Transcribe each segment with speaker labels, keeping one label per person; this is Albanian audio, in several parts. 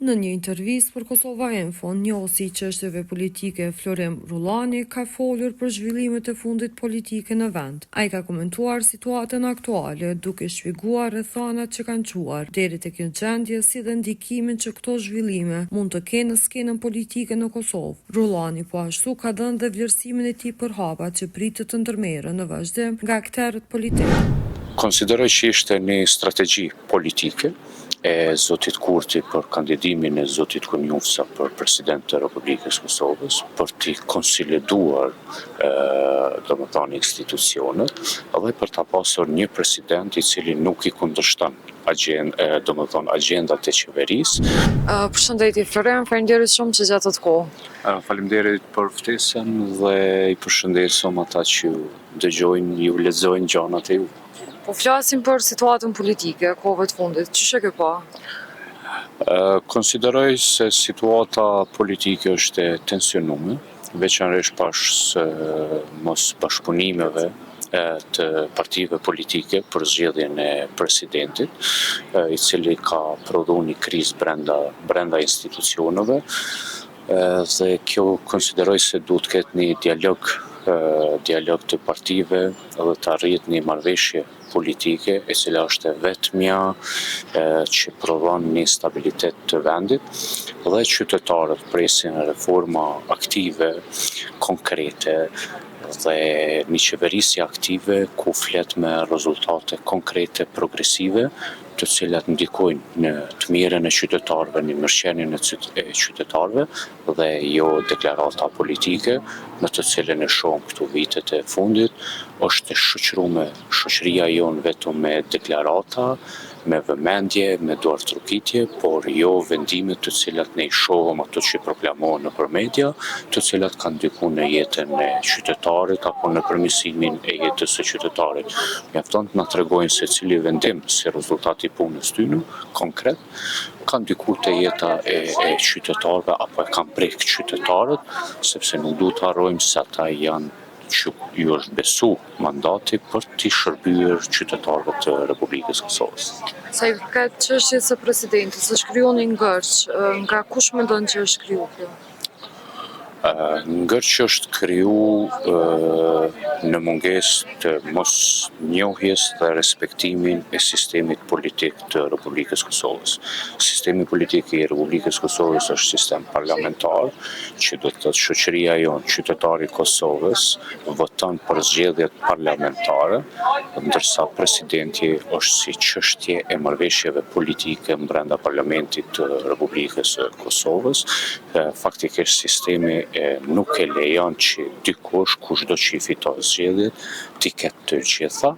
Speaker 1: Në një intervistë për Kosova Info, njohësi i çështjeve politike Florim Rullani ka folur për zhvillimet e fundit politike në vend. Ai ka komentuar situatën aktuale, duke shpjeguar rrethanat që kanë çuar deri tek kjo gjendje, si dhe ndikimin që këto zhvillime mund të kenë në skenën politike në Kosovë. Rullani po ashtu ka dhënë dhe vlerësimin e tij për hapat që pritet të ndërmerren në vazhdim nga aktorët politikë.
Speaker 2: Konsideroj që ishte një strategji politike e zotit Kurti për kandidimin e zotit Konjufsa për president të Republikës Kosovës, për t'i konsoliduar institucionet, dhe për t'a pasur një president i cili nuk i kundërshton agjendat e qeverisë.
Speaker 1: Përshëndetje Florim, faleminderit shumë që gjatë të kohë.
Speaker 2: Faleminderit për ftesën dhe i përshëndesim ata që dëgjojnë, ju lexojnë gjanat e ju.
Speaker 1: Po flasim për situatën politike, kohëve të fundit, ç'është kjo pa?
Speaker 2: Konsideroj se situata politike është e tensionuar, veçanërisht pas mos bashkëpunimeve të partive politike për zgjedhjen e presidentit, i cili ka prodhuar një krizë brenda institucioneve, dhe kjo konsideroj se duhet të ketë një dialog të partive dhe të arrit një marrëveshje politike, e cila është e vetmja që prodhon një stabilitet të vendit, dhe qytetarët presin reforma aktive, konkrete, dhe një qeverisje aktive ku flet me rezultate konkrete, progresive, të cilat ndikojnë në të mirën e qytetarëve, në mirëqenien e qytetarëve, dhe jo deklarata politike, në të cilën e shohim këtu vitet e fundit, është e shoqëruar shoqëria jonë vetëm me deklarata, me vëmendje, me duartrokitje, por jo vendimet të cilat ne i shohim ato që proklamohen nëpër media, të cilat kanë ndikuar në jetën e qytetarit apo në përmirësimin e jetës së qytetarit. Mjafton të na tregojnë se cili vendim, si rezultati i punës tyre konkret, kanë ndikuar te jeta e qytetarëve apo e kanë prek qytetarët, sepse nuk duhet të harrojmë se ata janë që ju është besu mandati për t'i shërbyer qytetarëve të Republikës Kosovës.
Speaker 1: Sa i përket çështjes së presidentit, së shkruan një ngërç, nga kush mendon që është kriju kjo?
Speaker 2: Ngërç është kriju në mungesë të mosnjohjes dhe respektimin e sistemit politik të Republikës Kosovës. Sistemi politik i Republikës Kosovës është sistem parlamentar, që do të thotë shoqëria jonë, qytetari i Kosovës, voton për zgjedhjet parlamentare, ndërsa presidenti është si çështje e marrëveshjeve politike brenda parlamentit të Republikës së Kosovës. Faktikisht sistemi nuk e lejon që dikush, kushdo që i fiton zgjedhjet, t'i ketë të gjitha,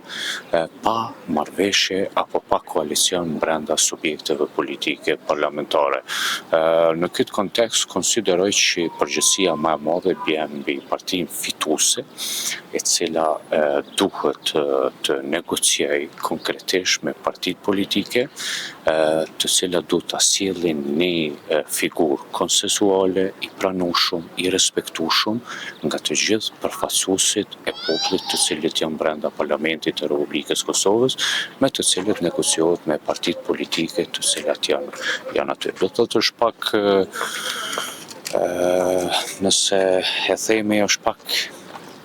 Speaker 2: pa marrëveshje apo pa koalicion brenda subjekteve politike parlamentare. Në këtë kontekst konsideroj që përgjegjësia më e madhe bën mbi partinë fituese, e cila duhet të negociojë konkretisht me partitë politike, të cilat duhet ta sjellin një figurë konsensuale, i pranueshëm, i respektueshëm nga të gjithë përfaqësuesit e popullit të cilët janë brenda parlamentit të Republikës Kosovës, me të cilët negociohet me partitë politike të cilat janë aty. Do të thotë është pak, nëse e themi, është pak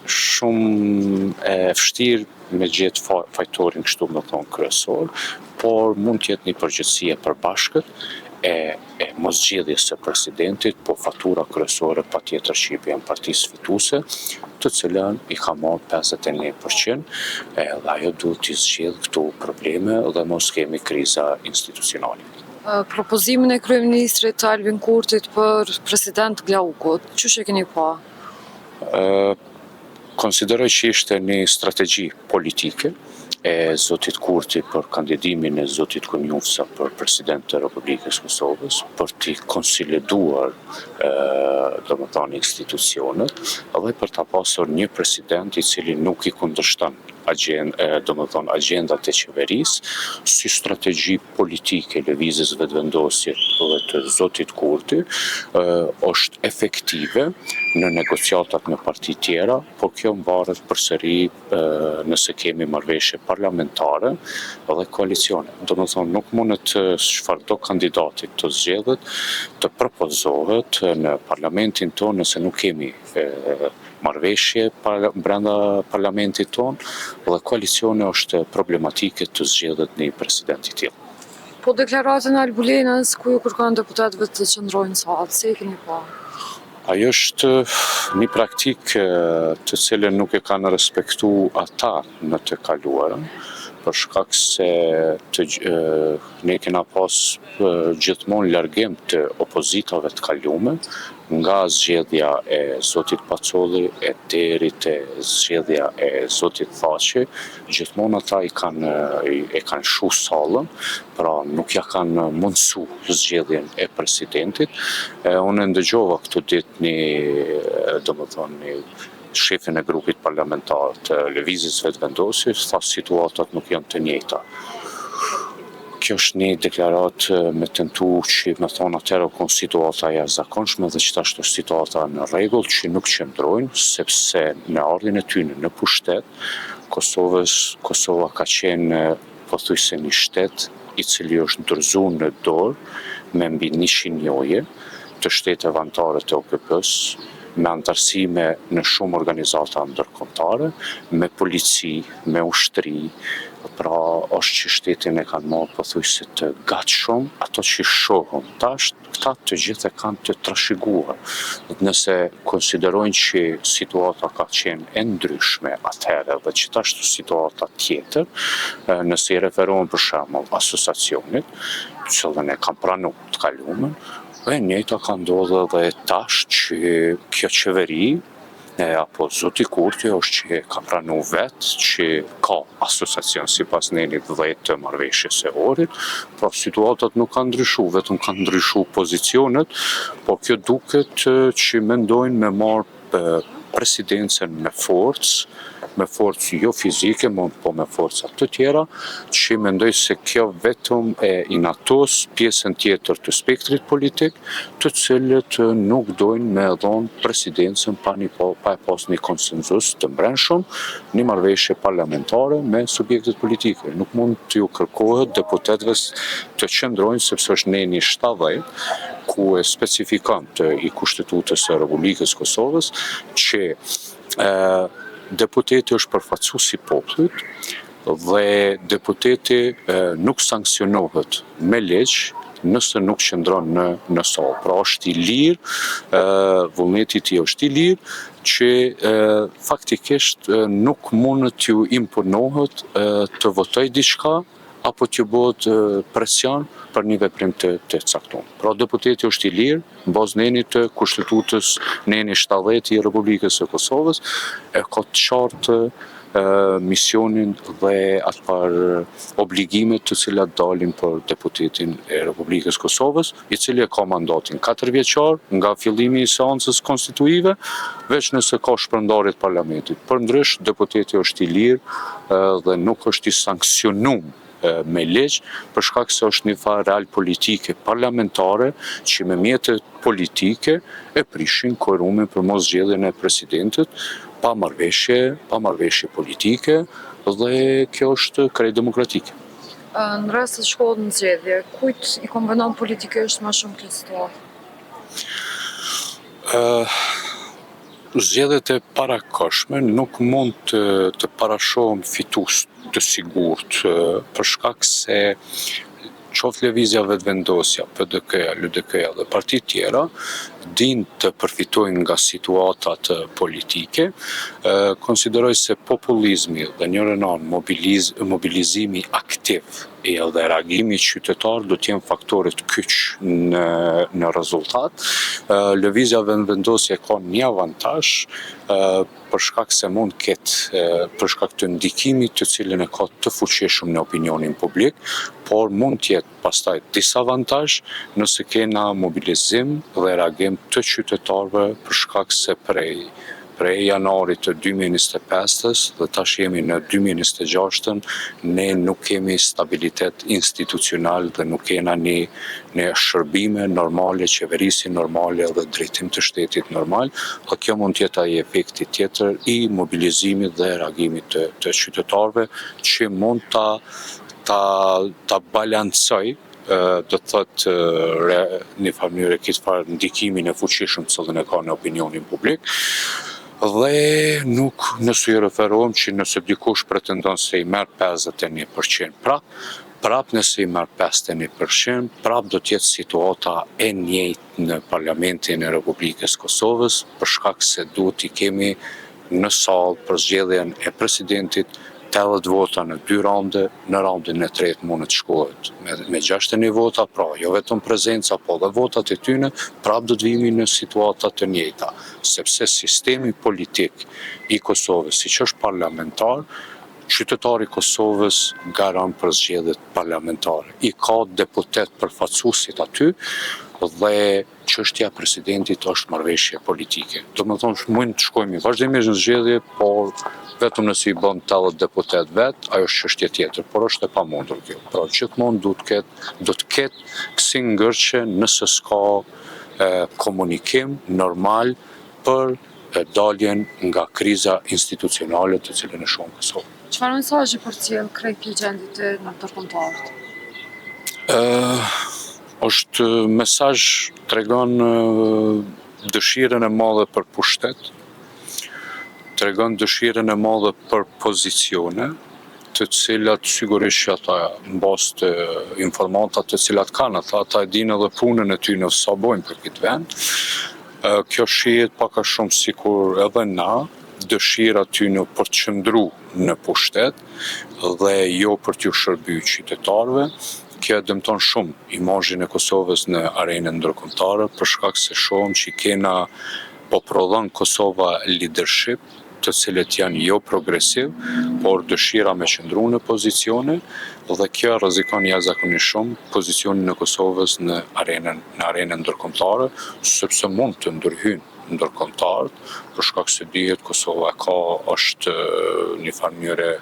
Speaker 2: shumë e vështirë me gjetë fajtorin kështu më thonë kryesor, por mund të jetë një përgjegjësi e përbashkët e moszgjedhjes së presidentit, po fatura kryesore patjetër që i bën partisë fituese, të cilën i ka marrë 51%, dhe ajo duhet të zgjidhë këto probleme dhe mos kemi kriza institucionale.
Speaker 1: Propozimin e kryeministrit Albin Kurtit për president Glaukut, ç'është e keni pa?
Speaker 2: Konsideroj që ishte një strategji politike e zotit Kurti për kandidimin e zotit Konjufsa për president të Republikës Kosovës, për t'i konsoliduar institucionet, dhe për t'a pasur një president i cili nuk i kundërshton agjendat e qeverisë, si strategji politike lëvizjes vetëvendosje dhe të zotit Kurti, është efektive në negociatat me parti tjera, por kjo mbaret përsëri nëse kemi marrëveshje parlamentare dhe koalicione. Nuk mundet çfarëdo kandidatit të zgjedhet të propozohet në parlamentin tonë nëse nuk kemi marrëveshje brenda parlamentit tonë dhe koalicione është problematike të zgjedhet një president i tillë.
Speaker 1: Po deklaratën e Albulenës ku ju kërkon deputetëve të qëndrojnë sot, si e keni pa?
Speaker 2: Ajo është një praktikë të cilën nuk e kanë respektu ata në të kaluarën, për shkak se ne kena pas gjithmonë largim të opozitave të kalume, nga zgjedhja e zotit Pacolli e deri te zgjedhja e zotit Thaqi, gjithmonë ata e kanë shu sallën, pra nuk ja kanë mundësu zgjedhjen e presidentit. Unë ndëgjova këtu ditë një shefin e grupit parlamentar të lëvizjes vetëvendosjes, tha situatat nuk janë të njëjta. Kjo është një deklarat me tentu që me thonë atëherë kon situata e jashtëzakonshme dhe që ashtu është situata në rregull që nuk qëndrojnë, sepse në ardhin e tyre në pushtet, Kosova ka qenë pothuajse një shtet i cili është ndërzuar në dorë me mbi 100 njohje të shtete anëtare të OKP-s, me antarësime në shumë organizata ndërkombëtare, me polici, me ushtri, pra është që shtetin e kanë marrë pothuajse të gatshëm, ato që shohën tash, këta të gjithë e kanë të trashëguar. Nëse konsiderojnë që situata ka qenë e ndryshme atëherë dhe që ashtu situata tjetër, nëse i referohen për shembull asociacionit, cilën e kanë pranuar të kaluamën, e njëjta ka ndodhur edhe tash që kjo qeveri apo zoti Kurti është që ka pranu vetë që ka asociacion sipas nenit 10 të marrëveshjes së Ohrit, pra situatat nuk kanë ndryshu, vetëm kanë ndryshu pozicionet, por kjo duket që mendojnë me marrë presidencën me forcë jo fizike, po me forca të tjera, që mendoj se kjo vetëm e inatos pjesën tjetër të spektrit politik, të cilët nuk dojnë me dhonë presidencën pa e pas një konsenzus të brendshëm, një marrëveshje parlamentare me subjektet politike. Nuk mund të ju kërkohet deputetëve të qëndrojnë sepse është neni 70, ku e specifikant i Kushtetutës së Republikës Kosovës që deputeti është përfaqësues i popullit dhe deputeti nuk sankcionohet me ligj nëse nuk qëndron në sallë. Pra është i lirë, vullneti i tij është i lirë, që faktikisht nuk mund t'ju imponohet të votoj diçka apo t'ju bëhet presion për një veprim të caktuar. Pra deputeti është i lirë, mbaz nenit të Kushtetutës neni 70 i Republikës së Kosovës, e ka të qartë misionin dhe atëpar obligimet të cilat dalin për deputetin e Republikës Kosovës, i cili e ka mandatin 4 vjeçar nga fillimi i seancës konstituive, veç nëse ka shpërndarje të parlamentit. Përndryshe, deputeti është i lirë dhe nuk është i sankcionuar me ligj, për shkak se është një farë real politike parlamentare që me mjetet politike e prishin quorumin për mos zgjedhjen e presidentit pa marrëveshje politike dhe kjo është krejt demokratike.
Speaker 1: Në rast se shkohet në zgjedhje, kujt i konvenon politikisht më shumë kjo situatë?
Speaker 2: Zgjedhjet e parakohshme nuk mund të parashohen fitues të sigurt, për shkak se qoftë lëvizja vetëvendosja, PDK-ja, LDK-ja dhe parti tjera, din të përfitojnë nga situatat politike, konsideroj se populizmi dhe njërin anë mobilizimi aktiv dhe reagimi qytetar do t'jenë faktoret kyç në rezultat. Lëvizja vetëvendosje ka një avantazh për shkak se mund ketë për shkak të ndikimit të cilën e ka të fuqishëm në opinionin publik, por mund t'jetë pastaj disavantazh nëse kena mobilizim dhe reagim të qytetarëve për shkak se prej prej janarit të 2025 dhe tash jemi në 2026, ne nuk kemi stabilitet institucional dhe nuk kena një shërbime normale, qeverisi normale dhe drejtim të shtetit normal, dhe kjo mund tjetë ai efekti tjetër i mobilizimit dhe reagimit të qytetarëve që mund ta balancoj do të thotë një mënyrë këtë farë ndikimin e fuqishëm cilën e ka në opinionin publik, dhe nuk nëse i referohem që nëse dikush pretendon se i merr 51% prap nëse i merr 51%, prap do t'jetë situata e njëjtë në Parlamentin e Republikës Kosovës, për shkak se duhet i kemi në sallë për zgjedhjen e presidentit 80 vota në 2 raunde, në raundin e tretë mund të shkohet me 61 vota, pra jo vetëm prezenca, po dhe votat e tyne, prap do të vimi në situata të njëjta, sepse sistemi politik i Kosovës, siç është parlamentar, qytetari i Kosovës garan për zgjedhjet parlamentare. I ka deputet përfaqësuesit aty dhe çështja e presidentit është marrëveshje politike. Domethënë mund të shkojmë vazhdimisht në zgjedhje, por vetëm nëse i bën 80 deputet vet, ajo është çështje tjetër, por është e pamundur kjo. Pra gjithmonë do të ketë kësi ngërçe nëse s'ka komunikim normal për daljen nga kriza institucionale të cilën e shohim në Kosovë.
Speaker 1: Çfarë mesazhi përcjell krejt legjendit e ndërkombëtarët?
Speaker 2: Është mesazh tregon dëshirën e madhe për pushtet, tregon dëshirën e madhe për pozicione, të cilat sigurisht që ata mbas të informatat të cilat kanë, ata e dinë edhe punën e tyre sa bojnë për këtë vend. Kjo shihet pak a shumë sikur edhe na, dëshira tyne për të qëndru në pushtet dhe jo për t'ju shërbyer qytetarëve. Kjo dëmton shumë imazhin e Kosovës në arenën ndërkombëtare, për shkak se shohim që kena po prodhon Kosova leadership, të cilët janë jo progresiv, por dëshira me qëndru në pozicione, dhe kjo rrezikon jashtëzakonisht shumë pozicionin e Kosovës në arenën ndërkombëtare, sepse mund të ndërhyjnë ndërkombëtarët, për shkak se dihet Kosova është një farë mënyrë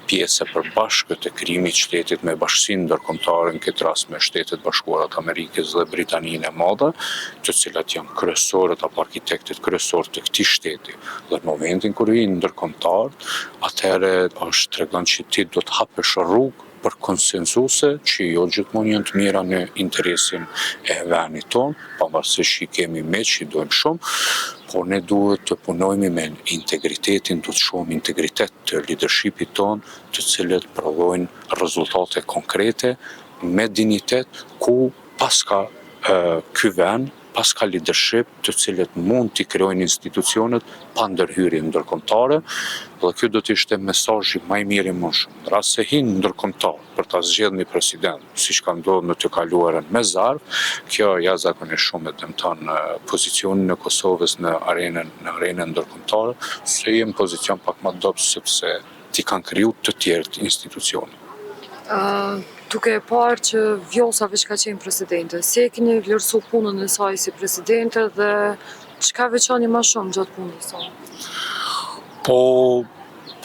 Speaker 2: pjesë e përbashkët të krijimit të shtetit me bashkësinë ndërkombëtare, në këtë rast me Shtetet Bashkuara të Amerikës dhe Britaninë e Madhe, të cilat janë kryesorët apo arkitektët kryesorë të këtij shteti. Dhe në momentin kur i ndërkombëtar, atëherë është tregon që ti do të hapësh rrugë për konsensuse që jo gjithmonë janë të mira në interesin e vendit tonë, pavarësisht që kemi me që i dojmë shumë, por ne duhet të punojmë me integritetin, du të shohim integritet të leadershipit tonë, të cilët prodhojnë rezultate konkrete, me dignitet, ku paska ky vend, paska leadership të cilët mund t'i krijojnë institucionet pa ndërhyrje ndërkombëtare, dhe kjo do të ishte mesazhi më i mirë i mundshëm. Në rast se hin ndërkombëtar për ta zgjedhur një president, siç ka ndodhur në të kaluarën me zarf, kjo jashtëzakonisht shumë e dëmton pozicionin e Kosovës në arenën ndërkombëtare, se jemi në pozicion pak më dobët sepse ti kanë kriju të tjerë institucione.
Speaker 1: Duke e parë që Vjosa veç ka qenë presidente, si e keni vlerësu punën e saj si presidente dhe çka veçani më shumë gjatë punës së saj?
Speaker 2: Po,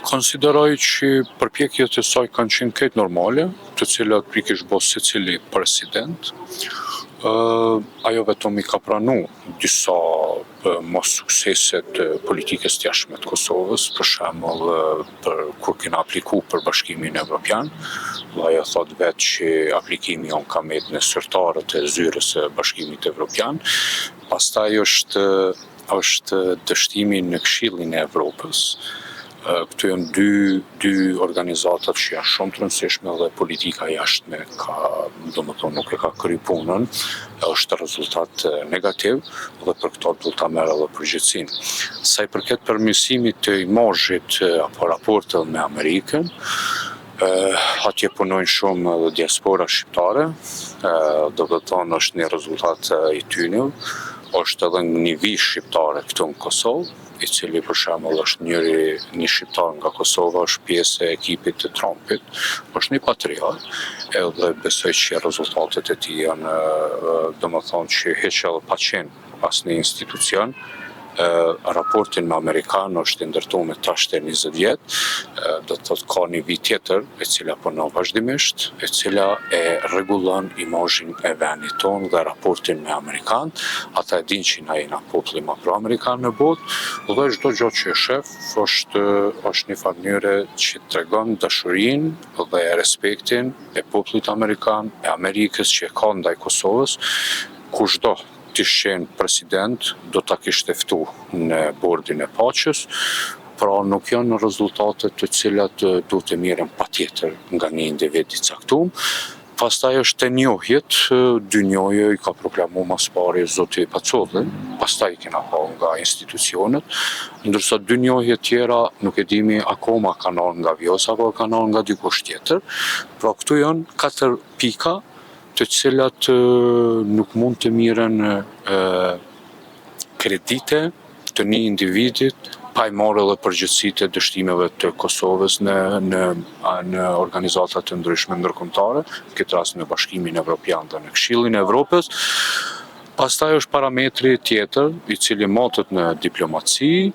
Speaker 2: konsideroj që përpjekjet e saj kanë qenë krejt normale, të cilat prikish bo secili president. Ajo vetëm i ka pranu disa mos sukseset politikës të jashtme të Kosovës, për shembull kur kena apliku për Bashkimin Evropian, dhe ajo thot vetë që aplikimi jon ka met në sërtarët e zyrës së Bashkimit Evropian. Pastaj është dështimi në Këshillin e Evropës. Këtu janë dy organizatat që janë shumë të rëndësishme dhe politika jashtme nuk e ka kryer punën, është rezultat negativ dhe për këto duhet ta merr edhe përgjegjësinë. Sa i përket përmirësimit të imazhit apo raportet me Amerikën, atje punojnë shumë edhe diaspora shqiptare, do të thonë është një rezultat i tyre, është edhe një vizh shqiptare këtu në Kosovë, i cili për shembull është një shqiptar nga Kosova, është pjesë e ekipit të Trumpit, është një patriot, edhe besoj që rezultatet e tij janë domethënë që hiç edhe pa qenë asnjë institucion, raportin me Amerikan është ndërtuar me tash të 20 vjet, do të thotë ka një vit tjetër e cila punon vazhdimisht, e cila e rregullon imazhin e vendit tonë dhe raportin me Amerikan. Ata e dinë që na jena populli më pro-amerikan në botë dhe çdo gjë që e shef është një mënyrë që tregon dashurinë dhe respektin e popullit amerikan, e Amerikës që e ka ndaj Kosovës. Kushdo të qenë president do ta kishte ftu në bordin e paqes, pra nuk janë rezultate të cilat do të mirën patjetër nga një individ i caktuar. Pastaj është e njohjet, dy njohje i ka proklamuar mas pari zoti Pacolli, pastaj kena pa nga institucionet, ndërsa dy njohje tjera nuk e dimi akoma kanë ardhur nga Vjosa apo kanë ardhur nga dikush tjetër. Pra këtu janë 4 pika të cilat nuk mund të mirën kredite të një individit pa i marrë edhe përgjegjësitë e dështimeve të Kosovës në organizata të ndryshme ndërkombëtare, në këtë rast në Bashkimin Evropian dhe në Këshillin e Evropës. Pastaj është parametri tjetër, i cili matet në diplomaci,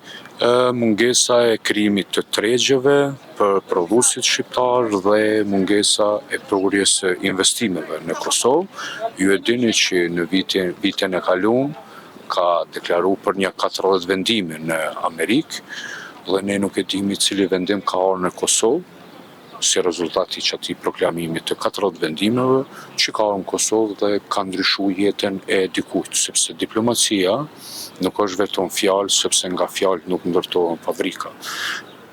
Speaker 2: mungesa e krijimit të tregjeve për prodhuesit shqiptar dhe mungesa e prurjes së investimeve në Kosovë. Ju e dini që në vitin e kaluar ka deklaru për një 40 vendime në Amerikë dhe ne nuk e dimi cili vendim ka ardhur në Kosovë si rezultati që atij proklamimit të 40 vendimeve që ka ardhur në Kosovë dhe ka ndryshuar jetën e dikujt, sepse diplomacia nuk është vetëm fjalë, sepse nga fjalë nuk ndërtohen fabrika.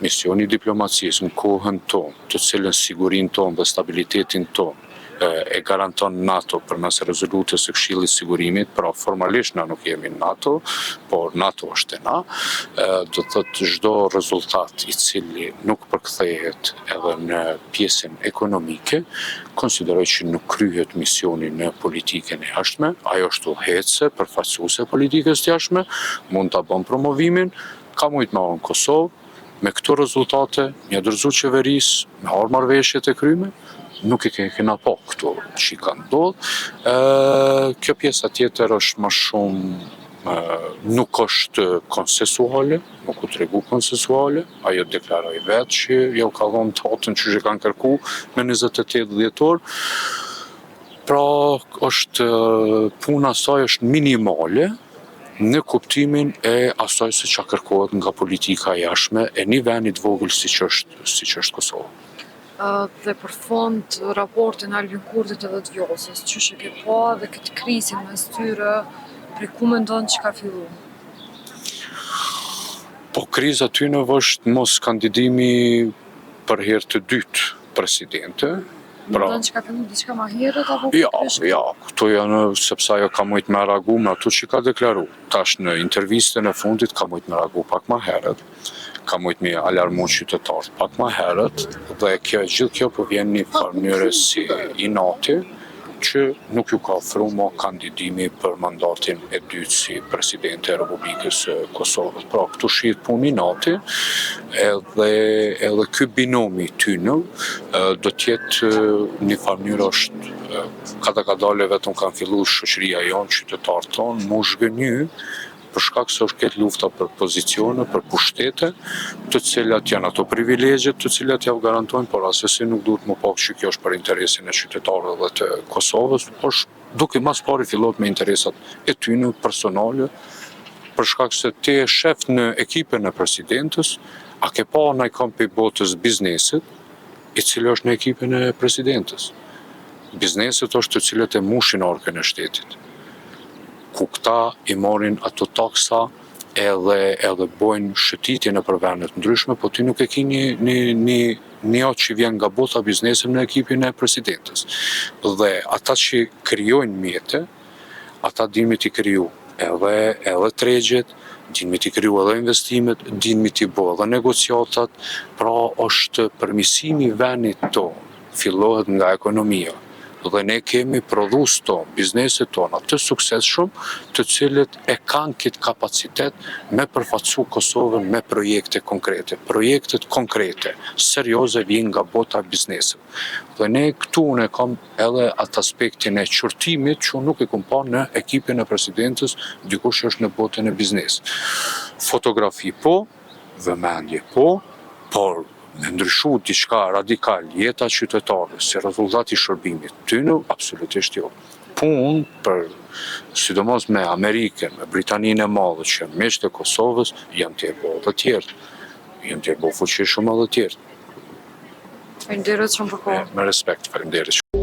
Speaker 2: Misioni i diplomacisë në kohën tonë, të cilën sigurinë tonë dhe stabilitetin tonë e garanton NATO përmes rezolutës së Këshillit të Sigurimit, pra formalisht na nuk jemi në NATO, por NATO është e na, do të thotë çdo rezultat i cili nuk përkthehet edhe në pjesën ekonomike, konsideroj që nuk kryhet misioni në politikën e jashtme, ajo është udhëheqëse, përfaqësuese politikës së jashtme, mund ta bën promovimin, ka mujt me në Kosovë, me këto rezultate, një dorëzu qeverisë, me harë marrëveshjet e kryme, nuk e kena po këto që ka ndodhë. Kjo pjesa tjetër është më shumë, nuk është konsensuale, nuk u tregu konsensuale, ajo deklaroi vetë që jo ka dhënë tatën që kanë kërku me 28 dhjetor. Pra është puna saj është minimale në kuptimin e asaj se çka kërkohet nga politika e jashtme e një vendit vogël siç është Kosova.
Speaker 1: Dhe për fond raportin Albin Kurtit edhe të Vjosës, ç'është e ke pa dhe këtë krizën mes tyre, prej ku mendon që ka filluar?
Speaker 2: Po kriza tyne është mos kandidimi për herë të dytë presidente.
Speaker 1: Mendon që ka filluar diçka më herët apo?
Speaker 2: Ja, këto janë sepse ajo ka mujt me reagu me ato që ka deklaru. Tash në intervistën e fundit ka mujt me reagu pak më herët. Ka mujt me alarmu qytetarët pak më herët dhe gjithë kjo përvjen një mënyrë si inati që nuk ju ka ofruar më kandidimi për mandatin e dytë si presidente e Republikës së Kosovës. Pra këtu shihet punë inati edhe ky binomi tyne do të jetë një mënyrë është ka dalë vetëm kanë filluar shoqëria jonë, qytetarët tonë, mu zhgëny për shkak se është këtë lufta për pozicione, për pushtete, të cilat janë ato privilegjet, të cilat ja garantojnë, por asesi nuk duhet më pak që kjo është për interesin e qytetarëve dhe të Kosovës, por duke mas pari fillot me interesat e tyne personale, për shkak se ti e shef në ekipën e presidentës, a ke pa në i kam për botës biznesit, i cilë është në ekipën e presidentës. Biznesit është të cilët e mushin orkën e shtetit, ku këta i marrin ato taksa edhe bojnë shëtitje në për vendet ndryshme, po ti nuk e ki një atë që vjen nga bota biznesim në ekipin e presidentës. Dhe ata që krijojnë mjete, ata din me t'i kriju edhe tregjet, din me t'i kriju edhe investimet, din me t'i bo edhe negociatat, pra është përmirësimi vendit tonë, fillohet nga ekonomia, dhe ne kemi prodhues tonë, bizneset tona të suksesshëm, të cilët e kanë këtë kapacitet me përfaqësu Kosovën me projekte konkrete. Projektet konkrete, serioze vijnë nga bota e biznesit. Dhe ne këtu ne kam edhe atë aspektin e qërtimit që unë nuk e kam pa në ekipin e presidentës, dikush është në botën e biznes. Fotografi po, vëmendje po, por me ndryshu diçka radikal, jeta qytetarë, si rezultati shërbimit, tynë absolutisht jo. Punë për, sidomos me Amerikën, me Britaninë e Madhe, që janë miqtë e Kosovës, janë tjerë edhe tjerë. Janë tjerë fuqishëm edhe tjerë.
Speaker 1: Faleminderit shumë për kohë.
Speaker 2: Me respekt, faleminderit.